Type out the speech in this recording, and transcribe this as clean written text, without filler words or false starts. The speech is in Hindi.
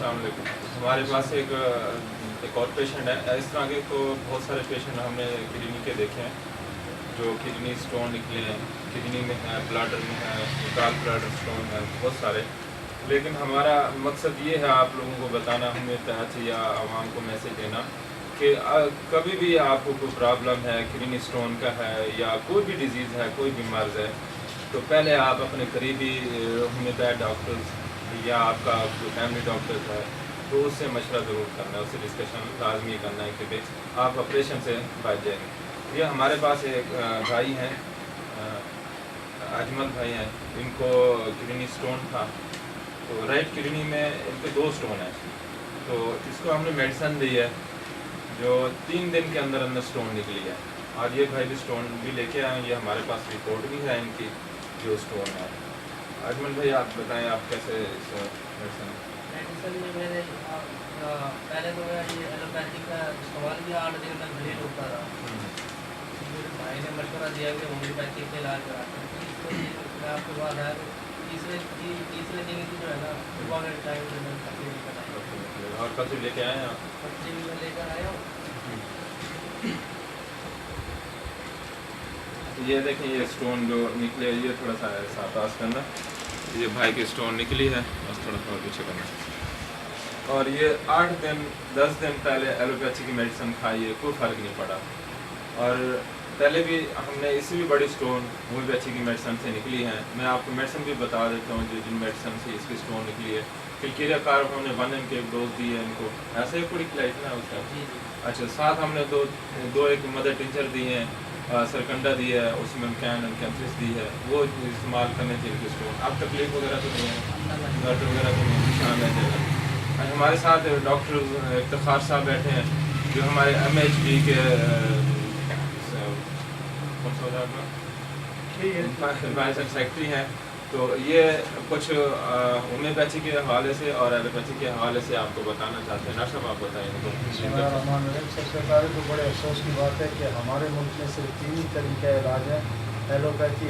अस्सलाम वालेकुम। हमारे पास एक और पेशेंट है। इस तरह के तो बहुत सारे पेशेंट हमने किडनी के देखे हैं, जो किडनी स्टोन निकले हैं, किडनी में है, ब्लैडर में है, गाल ब्लैडर स्टोन है, बहुत सारे। लेकिन हमारा मकसद ये है आप लोगों को बताना, हमें तहत या आवाम को मैसेज देना कि कभी भी आपको कोई प्रॉब्लम है, किडनी स्टोन का है या कोई भी डिजीज़ है, कोई भी मर्ज़ है, तो पहले आप अपने करीबी होम्योपैथ डॉक्टर्स या आपका कोई फैमिली डॉक्टर है तो उससे मशवरा ज़रूर करना है, उससे डिस्कशन लाजमी करना है कि भाई आप ऑपरेशन से बच जाएंगे। ये हमारे पास एक भाई हैं, अजमल भाई हैं, इनको किडनी स्टोन था, तो राइट किडनी में इनके 2 स्टोन हैं। तो इसको हमने मेडिसन दी है जो 3 दिन के अंदर अंदर स्टोन निकली है, और ये भाई भी स्टोन भी लेके आए हैं। ये हमारे पास रिपोर्ट भी है इनकी जो स्टोन है। अजमल भाई आप बताएं आप कैसे इस मेडिसिन में मैंने पहले तो मैं ये एलोपैथी का इस्तेमाल किया, 8 दिन तक घरेलू होता रहा। मेरे भाई ने मशवरा दिया कि होम्योपैथी से इलाज कराते हैं, तो मैं आपके पास आया तो तीसरे दिन की जो है ना सुबह के टाइम से मैं पर्ची लेकर आया। और कल से लेके आए हैं आप? पर्ची भी मैं लेकर आया हूँ। ये देखें, ये स्टोन जो निकले, ये थोड़ा सा ऐसा पास करना, ये भाई की स्टोन निकली है, बस थोड़ा सा पीछे करना। और ये 8 दिन 10 दिन पहले एलोपैथी की मेडिसिन खाई है, कोई फ़र्क नहीं पड़ा। और पहले भी हमने इससे भी बड़ी स्टोन होम्योपैथी की मेडिसिन से निकली हैं। मैं आपको मेडिसिन भी बता देता हूँ जो जिन मेडिसिन से इसकी स्टोन निकली है। फिल्कीरिया कार्ब हमने 1 mg एक डोज दी है इनको, ऐसे ही पूरी खिलाई थी ना उसका। अच्छा, साथ हमने दो एक मदर टिंचर दी हैं, सरकंडा दी है, उसमें कैन कैंथ्रिस दी है, वो इस्तेमाल करने के लिए स्टोन। अब तकलीफ वगैरह तो नहीं है, दर्द वगैरह तो नहीं, निशान रह जाएगा। हमारे साथ डॉक्टर इफ्तिखार साहब बैठे हैं जो हमारे MHD के सेक्रेटरी हैं। तो ये कुछ होम्योपैथी के हवाले से और एलोपैथी के हवाले से आपको बताना चाहते हैं। डॉक्टर साहब आप बताएँ। सबसे पहले तो बड़े अफसोस की बात है कि हमारे मुल्क में सिर्फ 3 ही तरीके इलाज है, एलोपैथी,